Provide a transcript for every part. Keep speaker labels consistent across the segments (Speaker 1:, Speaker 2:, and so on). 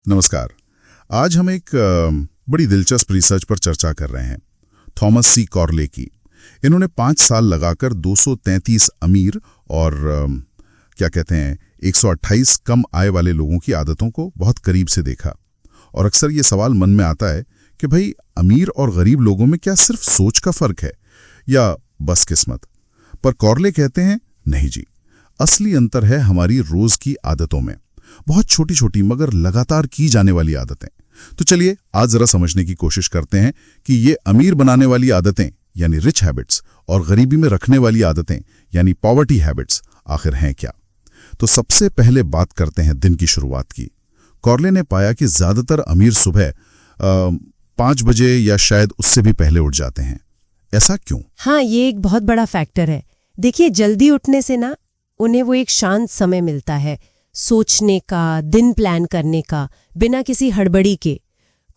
Speaker 1: नमस्कार। आज हम एक बड़ी दिलचस्प रिसर्च पर चर्चा कर रहे हैं, थॉमस सी कॉर्ले की। इन्होंने 5 साल लगाकर 233 अमीर और 128 कम आय वाले लोगों की आदतों को बहुत करीब से देखा। और अक्सर ये सवाल मन में आता है कि भाई, अमीर और गरीब लोगों में क्या सिर्फ सोच का फर्क है या बस किस्मत? पर कॉर्ले कहते हैं, नहीं जी, असली अंतर है हमारी रोज की आदतों में। बहुत छोटी छोटी मगर लगातार की जाने वाली आदतें। तो चलिए आज जरा समझने की कोशिश करते हैं कि ये अमीर बनाने वाली आदतें यानी रिच हैबिट्स और गरीबी में रखने वाली आदतें यानी पॉवर्टी हैबिट्स आखिर हैं क्या। तो सबसे पहले बात करते हैं दिन की शुरुआत की। कॉर्ले ने पाया कि ज्यादातर अमीर सुबह 5 बजे या शायद उससे भी पहले उठ जाते हैं। ऐसा क्यों?
Speaker 2: हाँ, ये एक बहुत बड़ा फैक्टर है। देखिए, जल्दी उठने से ना उन्हें वो एक शांत समय मिलता है सोचने का, दिन प्लान करने का, बिना किसी हड़बड़ी के।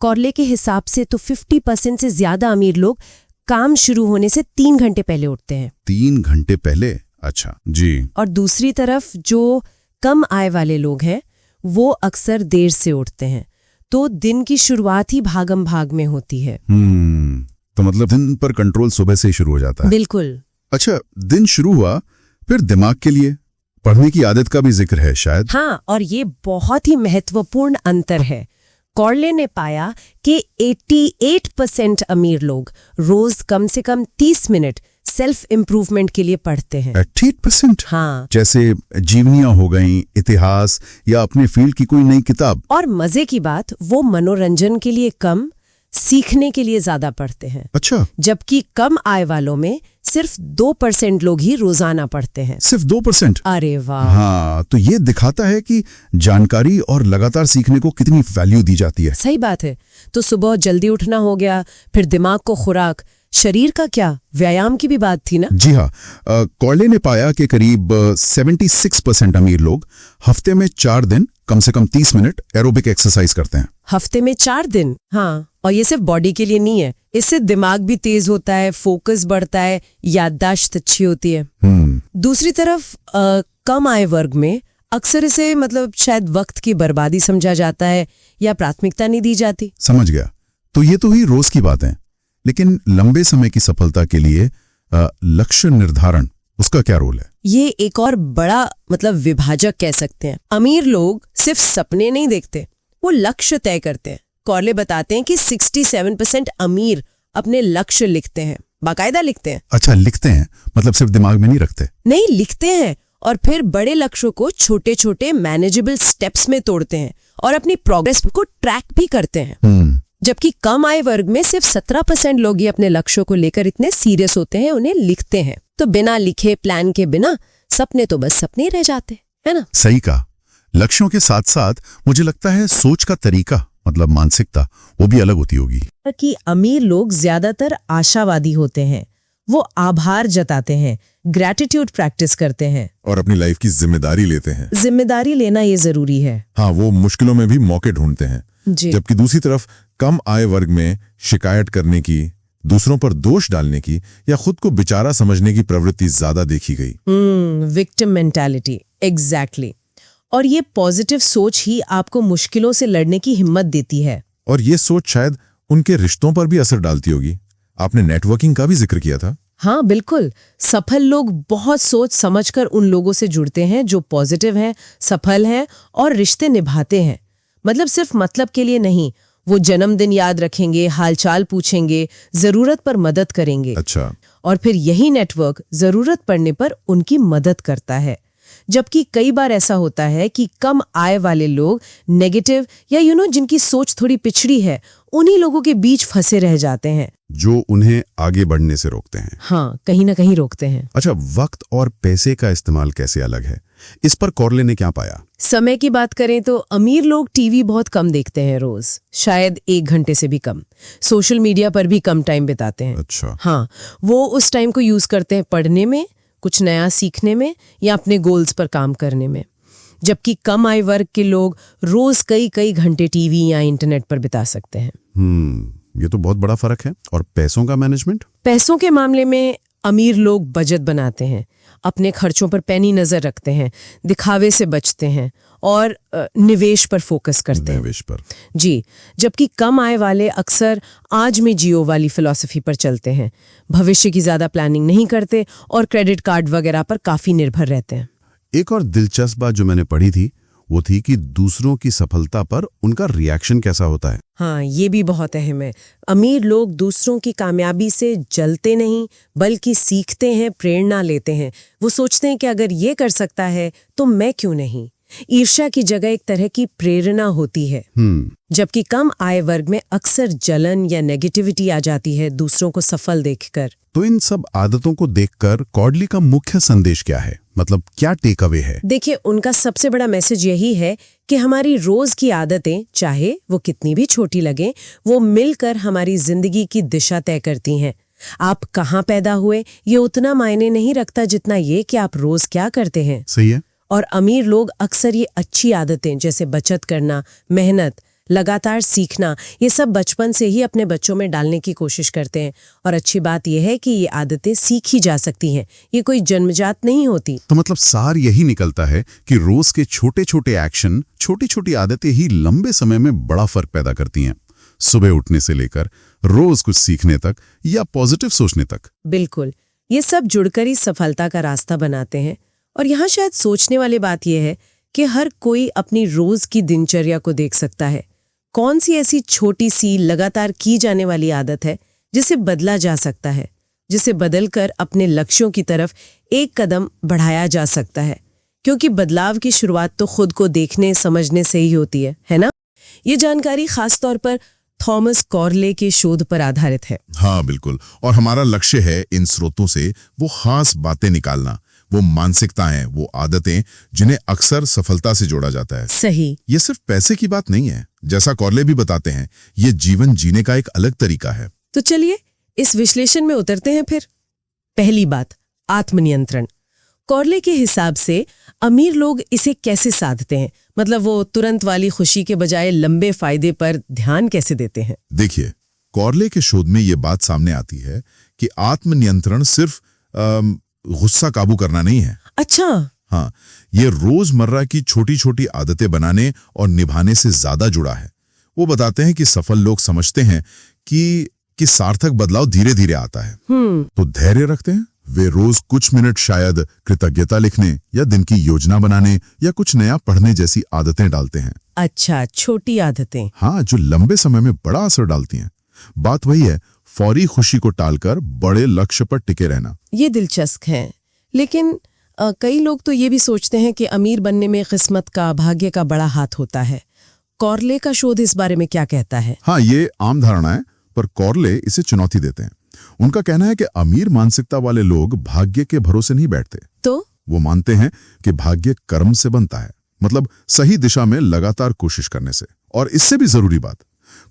Speaker 2: कॉर्ले के हिसाब से तो 50% से ज्यादा अमीर लोग काम शुरू होने से 3 घंटे पहले उठते हैं।
Speaker 1: 3 घंटे पहले? अच्छा जी।
Speaker 2: और दूसरी तरफ जो कम आय वाले लोग हैं वो अक्सर देर से उठते हैं, तो दिन की शुरुआत ही भागम भाग में होती है।
Speaker 1: तो मतलब दिन पर कंट्रोल सुबह से ही शुरू हो जाता है।
Speaker 2: बिल्कुल।
Speaker 1: अच्छा, दिन शुरू हुआ, फिर दिमाग के लिए पढ़ने की आदत का भी जिक्र है शायद।
Speaker 2: हाँ, और ये बहुत ही महत्वपूर्ण अंतर है। कॉर्ले ने पाया कि 88% अमीर लोग रोज कम से कम 30 मिनट सेल्फ इम्प्रूवमेंट के लिए पढ़ते हैं।
Speaker 1: 88%?
Speaker 2: हाँ।
Speaker 1: जैसे जीवनियां हो गईं, इतिहास या अपने फील्ड की कोई नई किताब।
Speaker 2: और मजे की बात, वो मनोरंजन के लिए कम, सीखने के लिए ज्यादा पढ़ते हैं।
Speaker 1: अच्छा।
Speaker 2: जबकि कम आय वालों में सिर्फ 2% लोग ही रोजाना पढ़ते हैं।
Speaker 1: सिर्फ 2%?
Speaker 2: अरे वाह।
Speaker 1: हाँ, तो ये दिखाता है कि जानकारी और लगातार सीखने को कितनी वैल्यू दी जाती है।
Speaker 2: सही बात है। तो सुबह जल्दी उठना हो गया, फिर दिमाग को खुराक, शरीर का क्या, व्यायाम की भी बात थी ना।
Speaker 1: जी हाँ। कॉर्ले ने पाया कि करीब 76% अमीर लोग हफ्ते में 4 दिन कम से कम 30 मिनट एरोबिक एक्सरसाइज करते हैं।
Speaker 2: हफ्ते में 4 दिन? हाँ। और ये सिर्फ बॉडी के लिए नहीं है, इससे दिमाग भी तेज होता है, फोकस बढ़ता है, याददाश्त अच्छी होती है। दूसरी तरफ कम आय वर्ग में अक्सर इसे शायद वक्त की बर्बादी समझा जाता है या प्राथमिकता नहीं दी जाती।
Speaker 1: समझ गया। तो ये तो हुई रोज की बातें, लेकिन लंबे समय की सफलता के लिए लक्ष्य निर्धारण, उसका क्या रोल है?
Speaker 2: ये एक और बड़ा विभाजक कह सकते हैं। अमीर लोग सिर्फ सपने नहीं देखते, वो लक्ष्य तय करते हैं। कॉर्ले बताते हैं कि 67% अमीर अपने लक्ष्य लिखते हैं, बाकायदा लिखते हैं।
Speaker 1: अच्छा, लिखते हैं, मतलब सिर्फ दिमाग में नहीं रखते?
Speaker 2: नहीं, लिखते हैं और फिर बड़े लक्ष्यों को छोटे छोटे मैनेजेबल स्टेप्स में तोड़ते हैं और अपनी प्रोग्रेस को ट्रैक भी करते हैं। जबकि कम आय वर्ग में सिर्फ 17% लोग ही अपने लक्ष्यों को लेकर इतने सीरियस होते हैं, उन्हें लिखते हैं। तो बिना लिखे प्लान के बिना सपने तो बस सपने ही रह जाते है ना।
Speaker 1: सही कहा। लक्ष्यों के साथ साथ मुझे लगता है सोच का तरीका, मानसिकता, वो भी अलग होती होगी।
Speaker 2: कि अमीर लोग ज्यादातर आशावादी होते हैं, वो आभार जताते हैं, ग्रैटिट्यूड प्रैक्टिस करते हैं
Speaker 3: और अपनी लाइफ की जिम्मेदारी लेते हैं।
Speaker 2: जिम्मेदारी लेना ये जरूरी है।
Speaker 3: हाँ, वो मुश्किलों में भी मौके ढूंढते हैं। जबकि दूसरी तरफ कम आय वर्ग में शिकायत करने की, दूसरों पर दोष डालने की या खुद को बेचारा समझने की प्रवृत्ति ज्यादा देखी गई।
Speaker 2: Victim mentality, exactly. और ये पॉजिटिव सोच ही आपको मुश्किलों से लड़ने की हिम्मत देती है।
Speaker 3: और ये सोच शायद उनके रिश्तों पर भी असर डालती होगी। आपने नेटवर्किंग का भी जिक्र किया था।
Speaker 2: हाँ बिल्कुल। सफल लोग बहुत सोच समझकर उन लोगों से जुड़ते हैं जो पॉजिटिव हैं, सफल हैं और रिश्ते निभाते हैं। सिर्फ मतलब के लिए नहीं, वो जन्मदिन याद रखेंगे, हालचाल पूछेंगे, जरूरत पर मदद करेंगे।
Speaker 3: अच्छा।
Speaker 2: और फिर यही नेटवर्क जरूरत पड़ने पर उनकी मदद करता है। जबकि कई बार ऐसा होता है कि कम आय वाले लोग नेगेटिव या जिनकी सोच थोड़ी पिछड़ी है, उन्हीं लोगों के बीच फंसे रह जाते हैं,
Speaker 1: जो उन्हें आगे बढ़ने से रोकते हैं।
Speaker 2: हाँ, कहीं ना कहीं रोकते हैं।
Speaker 1: अच्छा, वक्त और पैसे का इस्तेमाल कैसे अलग है, इस पर कॉर्ले ने क्या पाया?
Speaker 2: समय की बात करें तो अमीर लोग टीवी बहुत कम देखते हैं रोज, शायद 1 घंटे से भी कम। सोशल मीडिया पर भी कम टाइम बिताते हैं।
Speaker 1: अच्छा।
Speaker 2: हाँ, वो उस टाइम को यूज करते हैं पढ़ने में, कुछ नया सीखने में या अपने गोल्स पर काम करने में। जबकि कम आय वर्ग के लोग रोज कई घंटे टीवी या इंटरनेट पर बिता सकते हैं।
Speaker 1: ये तो बहुत बड़ा फर्क है। और पैसों का मैनेजमेंट?
Speaker 2: पैसों के मामले में अमीर लोग बजट बनाते हैं, अपने खर्चों पर पैनी नजर रखते हैं, दिखावे से बचते हैं और निवेश पर फोकस करते हैं।
Speaker 1: निवेश पर
Speaker 2: जी, जबकि कम आय वाले अक्सर आज में जियो वाली फिलॉसफी पर चलते हैं, भविष्य की ज्यादा प्लानिंग नहीं करते और क्रेडिट कार्ड वगैरह पर काफी निर्भर रहते हैं।
Speaker 1: एक और दिलचस्प बात जो मैंने पढ़ी थी वो थी कि दूसरों की सफलता पर उनका रिएक्शन कैसा होता है।
Speaker 2: हाँ, ये भी बहुत अहम है। अमीर लोग दूसरों की कामयाबी से जलते नहीं बल्कि सीखते हैं, प्रेरणा लेते हैं। वो सोचते हैं कि अगर ये कर सकता है तो मैं क्यों नहीं। ईर्ष्या की जगह एक तरह की प्रेरणा होती है। जबकि कम आय वर्ग में अक्सर जलन या नेगेटिविटी आ जाती है दूसरों को सफल देखकर।
Speaker 1: तो इन सब आदतों को देखकर कॉर्डली का मुख्य संदेश क्या है, मतलब क्या टेक अवे है?
Speaker 2: देखिए, उनका सबसे बड़ा मैसेज यही है कि हमारी रोज की आदतें, चाहे वो कितनी भी छोटी लगें, वो मिलकर हमारी जिंदगी की दिशा तय करती हैं। आप कहाँ पैदा हुए ये उतना मायने नहीं रखता जितना ये कि आप रोज क्या करते हैं।
Speaker 1: सही है।
Speaker 2: और अमीर लोग अक्सर ये अच्छी आदतें जैसे बचत करना, मेहनत, लगातार सीखना, ये सब बचपन से ही अपने बच्चों में डालने की कोशिश करते हैं। और अच्छी बात यह है कि ये आदतें सीखी जा सकती हैं, ये कोई जन्मजात नहीं होती।
Speaker 1: तो मतलब सार यही निकलता है कि रोज के छोटे छोटे एक्शन, छोटी छोटी आदतें ही लंबे समय में बड़ा फर्क पैदा करती हैं, सुबह उठने से लेकर रोज कुछ सीखने तक या पॉजिटिव सोचने तक।
Speaker 2: बिल्कुल, ये सब जुड़कर ही सफलता का रास्ता बनाते हैं। और यहाँ शायद सोचने वाली बात यह है कि हर कोई अपनी रोज की दिनचर्या को देख सकता है। कौन सी ऐसी छोटी सी लगातार की जाने वाली आदत है जिसे बदला जा सकता है, जिसे बदलकर अपने लक्ष्यों की तरफ एक कदम बढ़ाया जा सकता है। क्योंकि बदलाव की शुरुआत तो खुद को देखने समझने से ही होती है ना? ये जानकारी खासतौर पर थॉमस कॉर्ले के शोध पर आधारित है।
Speaker 3: हाँ बिल्कुल, और हमारा लक्ष्य है इन स्रोतों से वो खास बातें निकालना, वो मानसिकताएं, वो आदतें जिन्हें अक्सर सफलता से जोड़ा जाता है।
Speaker 2: सही।
Speaker 3: ये सिर्फ पैसे की बात नहीं है, जैसा कॉर्ले भी बताते हैं, ये जीवन जीने का एक अलग तरीका है।
Speaker 2: तो चलिए इस विश्लेषण में उतरते हैं फिर। पहली बात, आत्मनियंत्रण। कॉर्ले के हिसाब से अमीर लोग इसे कैसे साधते हैं? मतलब वो तुरंत वाली खुशी के बजाय लंबे फायदे पर ध्यान कैसे देते हैं?
Speaker 3: देखिए, कॉर्ले के शोध में ये बात सामने आती है कि आत्मनियंत्रण सिर्फ गुस्सा काबू करना नहीं है।
Speaker 2: अच्छा।
Speaker 3: हाँ, ये रोजमर्रा की छोटी छोटी आदतें बनाने और निभाने से ज्यादा जुड़ा है। वो बताते हैं कि सफल लोग समझते हैं कि सार्थक बदलाव धीरे धीरे आता है। तो धैर्य रखते हैं। वे रोज कुछ मिनट शायद कृतज्ञता लिखने या दिन की योजना बनाने या कुछ नया पढ़ने जैसी आदतें डालते हैं।
Speaker 2: अच्छा, छोटी आदतें।
Speaker 3: हाँ, जो लंबे समय में बड़ा असर डालती हैं। बात वही है, फौरी खुशी को टालकर बड़े लक्ष्य पर टिके रहना।
Speaker 2: ये दिलचस्प है, लेकिन कई लोग तो ये भी सोचते हैं कि अमीर बनने में किस्मत का, भाग्य का बड़ा हाथ होता है। कॉर्ले का शोध इस बारे में क्या कहता है?
Speaker 3: हाँ, ये आम धारणा है, पर कॉर्ले इसे चुनौती देते हैं। उनका कहना है कि अमीर मानसिकता वाले लोग भाग्य के भरोसे नहीं बैठते।
Speaker 2: तो
Speaker 3: वो मानते हैं कि भाग्य कर्म से बनता है, मतलब सही दिशा में लगातार कोशिश करने से। और इससे भी जरूरी बात,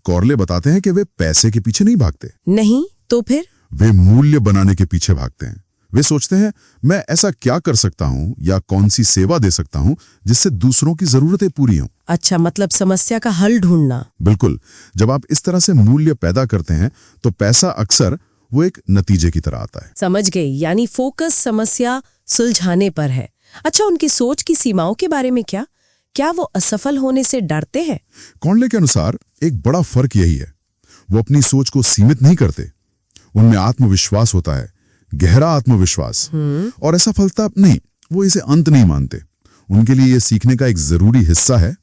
Speaker 3: कॉर्ले बताते हैं कि वे पैसे के पीछे नहीं भागते।
Speaker 2: नहीं तो फिर?
Speaker 3: वे मूल्य बनाने के पीछे भागते हैं। वे सोचते हैं, मैं ऐसा क्या कर सकता हूं या कौन सी सेवा दे सकता हूं जिससे दूसरों की जरूरतें पूरी हों।
Speaker 2: अच्छा, मतलब समस्या का हल ढूंढना।
Speaker 3: बिल्कुल। जब आप इस तरह से मूल्य पैदा करते हैं तो पैसा अक्सर वो एक नतीजे की तरह आता है।
Speaker 2: समझ गई, यानी फोकस समस्या सुलझाने पर है। अच्छा, उनकी सोच की सीमाओं के बारे में क्या वो असफल होने से डरते हैं?
Speaker 3: कॉर्ले के अनुसार एक बड़ा फर्क यही है, वो अपनी सोच को सीमित नहीं करते। उनमें आत्मविश्वास होता है, गहरा आत्मविश्वास। और असफलता नहीं, वो इसे अंत नहीं मानते। उनके लिए ये सीखने का एक जरूरी हिस्सा है,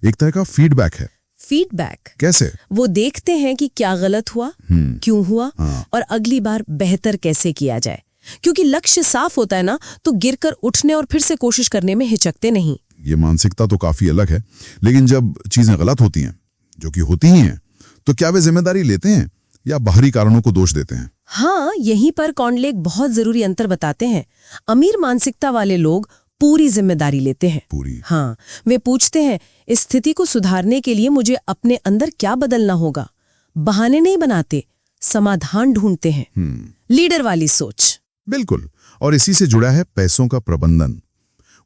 Speaker 3: एक तरह का फीडबैक है।
Speaker 2: फीडबैक
Speaker 3: कैसे?
Speaker 2: वो देखते हैं कि क्या गलत हुआ, क्यों हुआ, और अगली बार बेहतर कैसे किया जाए। क्योंकि लक्ष्य साफ होता है ना, तो गिरकर उठने और फिर से कोशिश करने में हिचकते नहीं।
Speaker 3: ये मानसिकता तो काफी अलग है, लेकिन जब चीजें गलत होती हैं, जो कि होती ही हैं, तो क्या वे जिम्मेदारी लेते हैं या बाहरी कारणों को दोष देते हैं?
Speaker 2: हाँ, यहीं पर कॉर्ले एक बहुत जरूरी अंतर बताते हैं। अमीर मानसिकता वाले लोग पूरी जिम्मेदारी लेते हैं।
Speaker 3: पूरी?
Speaker 2: हाँ, वे पूछते हैं, इस स्थिति को सुधारने के लिए मुझे अपने अंदर क्या बदलना होगा। बहाने नहीं बनाते, समाधान ढूंढते हैं। लीडर वाली सोच।
Speaker 3: बिल्कुल। और इसी से जुड़ा है पैसों का प्रबंधन।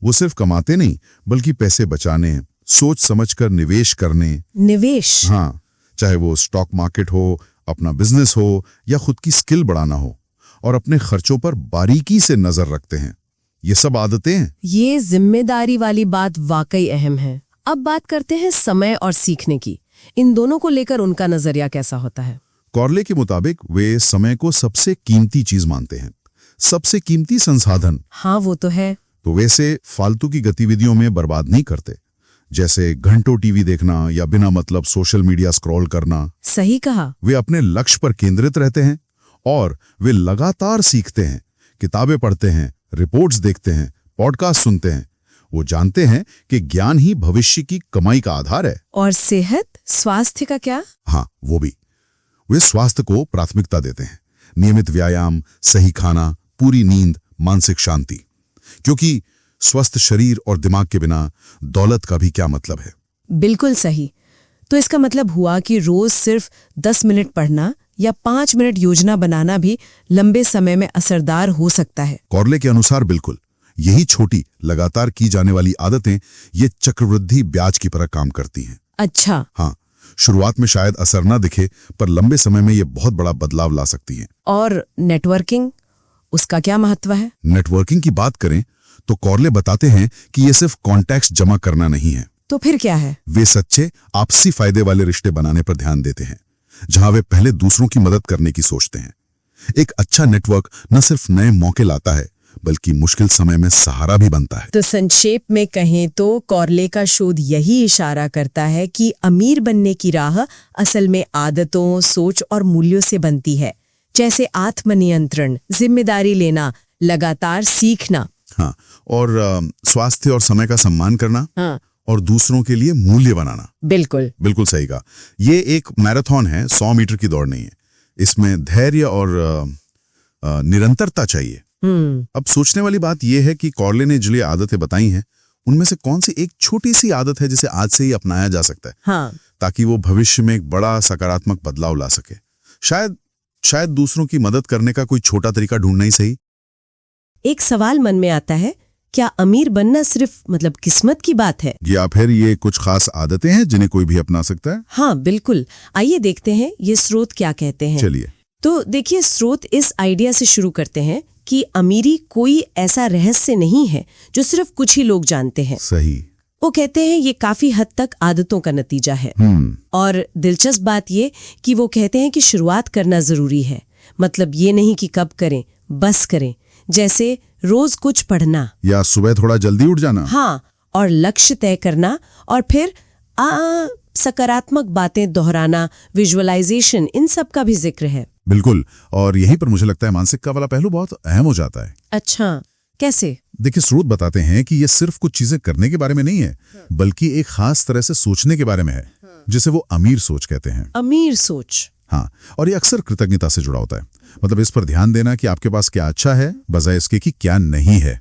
Speaker 3: वो सिर्फ कमाते नहीं, बल्कि पैसे बचाने, सोच समझकर निवेश करने।
Speaker 2: निवेश?
Speaker 3: हाँ, चाहे वो स्टॉक मार्केट हो, अपना बिजनेस हो या खुद की स्किल बढ़ाना हो। और अपने खर्चों पर बारीकी से नजर रखते हैं। ये सब आदतें हैं।
Speaker 2: ये जिम्मेदारी वाली बात वाकई अहम है। अब बात करते हैं समय और सीखने की। इन दोनों को लेकर उनका नजरिया कैसा होता है?
Speaker 3: कॉर्ले के मुताबिक वे समय को सबसे कीमती चीज मानते हैं, सबसे कीमती संसाधन।
Speaker 2: हाँ, वो तो है।
Speaker 3: तो वैसे फालतू की गतिविधियों में बर्बाद नहीं करते, जैसे घंटों टीवी देखना या बिना मतलब सोशल मीडिया स्क्रॉल करना।
Speaker 2: सही कहा।
Speaker 3: वे अपने लक्ष्य पर केंद्रित रहते हैं और वे लगातार सीखते हैं, किताबें पढ़ते हैं, रिपोर्ट्स देखते हैं, पॉडकास्ट सुनते हैं। वो जानते हैं कि ज्ञान ही भविष्य की कमाई का आधार है।
Speaker 2: और सेहत, स्वास्थ्य का क्या?
Speaker 3: हाँ, वो भी। वे स्वास्थ्य को प्राथमिकता देते हैं। नियमित व्यायाम, सही खाना, पूरी नींद, मानसिक शांति। क्योंकि स्वस्थ शरीर और दिमाग के बिना दौलत का भी क्या मतलब है।
Speaker 2: बिल्कुल सही। तो इसका मतलब हुआ कि रोज सिर्फ 10 मिनट पढ़ना या 5 मिनट योजना बनाना भी लंबे समय में असरदार हो सकता है।
Speaker 3: कॉर्ले के अनुसार बिल्कुल। यही छोटी लगातार की जाने वाली आदतें ये चक्रवृद्धि ब्याज की तरह काम करती हैं।
Speaker 2: अच्छा।
Speaker 3: हाँ, शुरुआत में शायद असर ना दिखे, पर लंबे समय में ये बहुत बड़ा बदलाव ला सकती हैं।
Speaker 2: और नेटवर्किंग, उसका क्या महत्व है?
Speaker 3: नेटवर्किंग की बात करें तो कॉर्ले बताते हैं कि ये सिर्फ कॉन्टैक्ट्स जमा करना नहीं है।
Speaker 2: तो फिर क्या है?
Speaker 3: वे सच्चे आपसी फायदे वाले रिश्ते बनाने पर ध्यान देते हैं, जहां वे पहले दूसरों की मदद करने की सोचते हैं। एक अच्छा नेटवर्क न सिर्फ नए मौके लाता है, बल्कि मुश्किल समय में सहारा भी बनता है।
Speaker 2: तो संक्षेप में कहें तो कॉर्ले का शोध यही इशारा करता है कि अमीर बनने की राह असल में आदतों, सोच और मूल्यों से बनती है, जैसे आत्मनियंत्रण, जिम्मेदारी लेना, लगातार सीखना।
Speaker 3: हाँ, और स्वास्थ्य और समय का सम्मान करना।
Speaker 2: हाँ,
Speaker 3: और दूसरों के लिए मूल्य बनाना।
Speaker 2: बिल्कुल
Speaker 3: बिल्कुल सही कहा। ये एक मैराथन है, 100 मीटर की दौड़ नहीं है। इसमें धैर्य और निरंतरता चाहिए। अब सोचने वाली बात यह है कि कॉर्ले ने जो आदतें बताई हैं, उनमें से कौन सी एक छोटी सी आदत है जिसे आज से ही अपनाया जा सकता है।
Speaker 2: हाँ,
Speaker 3: ताकि वो भविष्य में एक बड़ा सकारात्मक बदलाव ला सके। शायद दूसरों की मदद करने का कोई छोटा तरीका ढूंढना ही सही।
Speaker 2: एक सवाल मन में आता है, क्या अमीर बनना सिर्फ मतलब किस्मत की बात है,
Speaker 3: या फिर ये कुछ खास आदतें हैं जिन्हें कोई भी अपना सकता है?
Speaker 2: हाँ बिल्कुल। आइए देखते हैं ये स्रोत क्या कहते हैं।
Speaker 3: चलिए।
Speaker 2: तो देखिए, स्रोत इस आइडिया से शुरू करते हैं कि अमीरी कोई ऐसा रहस्य नहीं है जो सिर्फ कुछ ही लोग जानते हैं।
Speaker 3: सही।
Speaker 2: वो कहते हैं ये काफी हद तक आदतों का नतीजा है। और दिलचस्प बात ये कि वो कहते हैं कि शुरुआत करना जरूरी है। मतलब ये नहीं कि कब करें, बस करें। जैसे रोज कुछ पढ़ना
Speaker 3: या सुबह थोड़ा जल्दी उठ जाना।
Speaker 2: हाँ, और लक्ष्य तय करना और फिर सकारात्मक बातें दोहराना, विजुअलाइजेशन, इन सब का भी जिक्र है।
Speaker 3: बिल्कुल। और यहीं पर मुझे लगता है मानसिकता वाला पहलू बहुत अहम हो जाता है।
Speaker 2: अच्छा, कैसे?
Speaker 3: देखिए, स्रोत बताते हैं कि ये सिर्फ कुछ चीजें करने के बारे में नहीं है, बल्कि एक खास तरह से सोचने के बारे में है, जिसे वो अमीर सोच कहते हैं।
Speaker 2: अमीर सोच।
Speaker 3: हाँ, और ये अक्सर कृतज्ञता से जुड़ा होता है। मतलब इस पर ध्यान देना कि आपके पास क्या अच्छा है, बजाय इसके कि क्या नहीं है।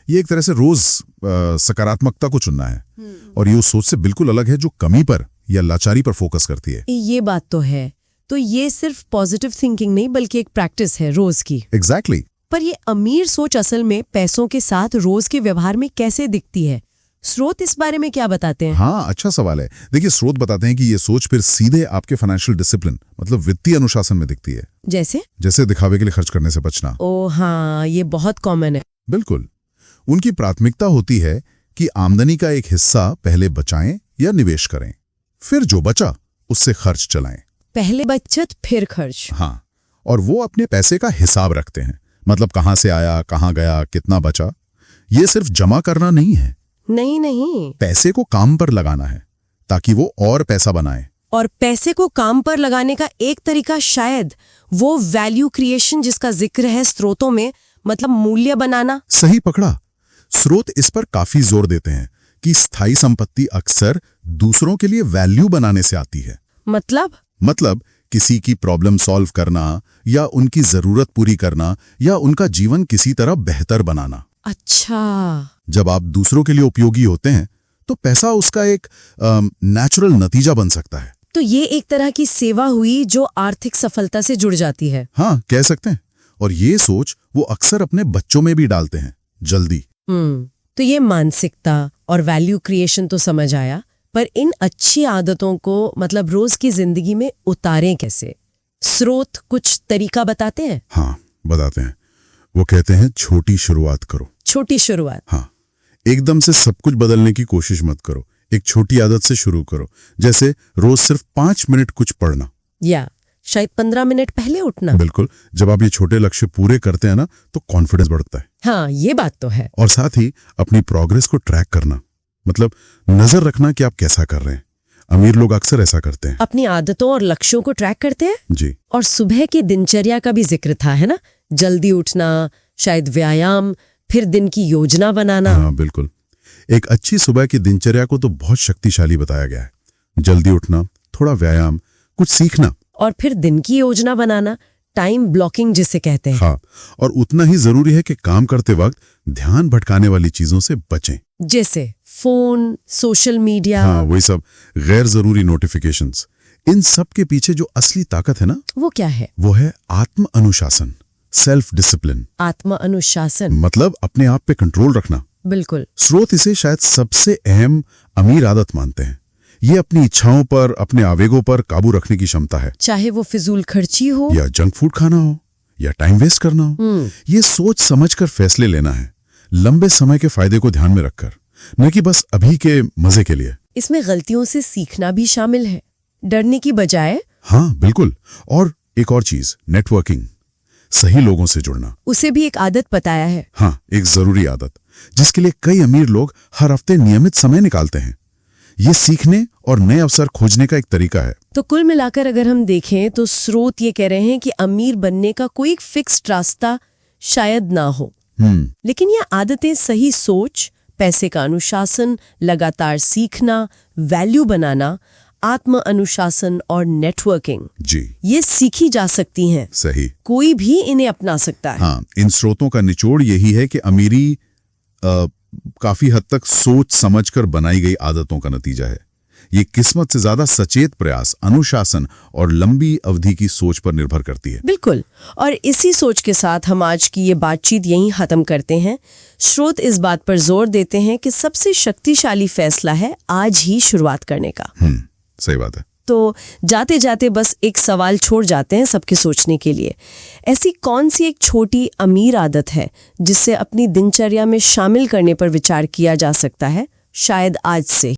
Speaker 3: ये एक तरह से रोज सकारात्मकता को चुनना है। और ये उस सोच से बिल्कुल अलग है जो कमी पर या लाचारी पर फोकस करती है।
Speaker 2: ये बात तो है। तो ये सिर्फ पॉजिटिव थिंकिंग नहीं, बल्कि एक प्रैक्टिस है रोज की।
Speaker 3: एग्जैक्टली।
Speaker 2: पर ये अमीर सोच असल में पैसों के साथ रोज के व्यवहार में कैसे दिखती है? स्रोत इस बारे में क्या बताते हैं?
Speaker 3: हाँ, अच्छा सवाल है। देखिए, स्रोत बताते हैं कि ये सोच फिर सीधे आपके फाइनेंशियल डिसिप्लिन, मतलब वित्तीय अनुशासन में दिखती है।
Speaker 2: जैसे
Speaker 3: दिखावे के लिए खर्च करने से बचना।
Speaker 2: ओ हाँ, ये बहुत कॉमन है।
Speaker 3: बिल्कुल। उनकी प्राथमिकता होती है कि आमदनी का एक हिस्सा पहले बचाएं या निवेश करें, फिर जो बचा उससे खर्च चलाएं।
Speaker 2: पहले बचत फिर खर्च।
Speaker 3: हाँ, और वो अपने पैसे का हिसाब रखते हैं। मतलब कहां से आया, कहां गया, कितना बचा। ये सिर्फ जमा करना नहीं है।
Speaker 2: नहीं,
Speaker 3: पैसे को काम पर लगाना है ताकि वो और पैसा बनाए।
Speaker 2: और पैसे को काम पर लगाने का एक तरीका शायद वो वैल्यू क्रिएशन जिसका जिक्र है स्रोतों में, मतलब मूल्य बनाना।
Speaker 3: सही पकड़ा। स्रोत इस पर काफी जोर देते हैं कि स्थायी संपत्ति अक्सर दूसरों के लिए वैल्यू बनाने से आती है। मतलब किसी की प्रॉब्लम सॉल्व करना या उनकी जरूरत पूरी करना या उनका जीवन किसी तरह बेहतर बनाना।
Speaker 2: अच्छा।
Speaker 3: जब आप दूसरों के लिए उपयोगी होते हैं तो पैसा उसका एक नेचुरल नतीजा बन सकता है।
Speaker 2: तो ये एक तरह की सेवा हुई जो आर्थिक सफलता से जुड़ जाती है।
Speaker 3: हाँ, कह सकते हैं। और ये सोच वो अक्सर अपने बच्चों में भी डालते हैं, जल्दी।
Speaker 2: तो ये मानसिकता और वैल्यू क्रिएशन तो समझ आया, पर इन अच्छी आदतों को मतलब रोज की जिंदगी में उतारें कैसे? स्रोत कुछ तरीका बताते हैं?
Speaker 3: हाँ,
Speaker 1: बताते हैं। वो कहते हैं छोटी शुरुआत करो।
Speaker 2: छोटी शुरुआत।
Speaker 1: हाँ, एकदम से सब कुछ बदलने की कोशिश मत करो। एक छोटी आदत से शुरू करो, जैसे रोज सिर्फ 5 मिनट कुछ पढ़ना,
Speaker 2: या शायद 15 मिनट पहले उठना।
Speaker 1: बिल्कुल। जब आप ये छोटे लक्ष्य पूरे करते हैं ना, तो कॉन्फिडेंस बढ़ता है।
Speaker 2: हाँ, ये बात तो है।
Speaker 1: और साथ ही अपनी प्रोग्रेस को ट्रैक करना, मतलब नजर रखना कि आप कैसा कर रहे हैं। अमीर लोग अक्सर ऐसा करते हैं।
Speaker 2: अपनी आदतों और लक्ष्यों को ट्रैक करते हैं।
Speaker 1: जी।
Speaker 2: और सुबह की दिनचर्या का भी जिक्र था, है ना? जल्दी उठना, शायद व्यायाम, फिर दिन की योजना बनाना।
Speaker 1: हाँ, बिल्कुल। एक अच्छी सुबह की दिनचर्या को तो बहुत शक्तिशाली बताया गया है। जल्दी उठना, थोड़ा व्यायाम, कुछ सीखना,
Speaker 2: और फिर दिन की योजना बनाना, टाइम ब्लॉकिंग जिसे कहते हैं।
Speaker 1: हाँ, और उतना ही जरूरी है कि काम करते वक्त ध्यान भटकाने वाली चीजों से बचें।
Speaker 2: जैसे फोन, सोशल मीडिया।
Speaker 1: हाँ, वही सब गैर जरूरी नोटिफिकेशंस। इन सब के पीछे जो असली ताकत है ना,
Speaker 2: वो क्या है?
Speaker 1: वो है आत्म अनुशासन, सेल्फ डिसिप्लिन।
Speaker 2: आत्म अनुशासन,
Speaker 1: मतलब अपने आप पे कंट्रोल रखना।
Speaker 2: बिल्कुल।
Speaker 1: स्रोत इसे शायद सबसे अहम अमीर आदत मानते हैं। ये अपनी इच्छाओं पर, अपने आवेगों पर काबू रखने की क्षमता है।
Speaker 2: चाहे वो फिजूल खर्ची हो
Speaker 1: या जंक फूड खाना हो, या टाइम वेस्ट करना हो, ये सोच समझकर फैसले लेना है, लंबे समय के फायदे को ध्यान में रखकर, न कि बस अभी के मजे के लिए।
Speaker 2: इसमें गलतियों से सीखना भी शामिल है, डरने की बजाय।
Speaker 1: हाँ, बिल्कुल। और एक और चीज, नेटवर्किंग, सही लोगों से जुड़ना।
Speaker 2: उसे भी एक आदत बताया है।
Speaker 1: हाँ, एक जरूरी आदत, जिसके लिए कई अमीर लोग हर हफ्ते नियमित समय निकालते हैं। ये सीखने और नए अवसर खोजने का एक तरीका है।
Speaker 2: तो कुल मिलाकर अगर हम देखें तो स्रोत ये कह रहे हैं कि अमीर बनने का कोई फिक्स्ड रास्ता शायद ना हो, लेकिन ये आदतें सही सोच, पैसे का अनुशासन, लगातार सीखना, वैल्यू बनाना, आत्म अनुशासन और नेटवर्किंग,
Speaker 1: जी,
Speaker 2: ये सीखी जा सकती हैं।
Speaker 1: सही।
Speaker 2: कोई भी इन्हें अपना सकता है।
Speaker 1: हाँ, इन स्रोतों का निचोड़ यही है कि अमीरी काफी हद तक सोच समझकर बनाई गई आदतों का नतीजा है। ये किस्मत से ज्यादा सचेत प्रयास, अनुशासन और लंबी अवधि की सोच पर निर्भर करती है।
Speaker 2: बिल्कुल। और इसी सोच के साथ हम आज की ये बातचीत यहीं खत्म करते हैं। स्रोत इस बात पर जोर देते हैं कि सबसे शक्तिशाली फैसला है आज ही शुरुआत करने का।
Speaker 1: सही बात है।
Speaker 2: तो जाते जाते बस एक सवाल छोड़ जाते हैं सबके सोचने के लिए। ऐसी कौन सी एक छोटी अमीर आदत है जिसे अपनी दिनचर्या में शामिल करने पर विचार किया जा सकता है, शायद आज से?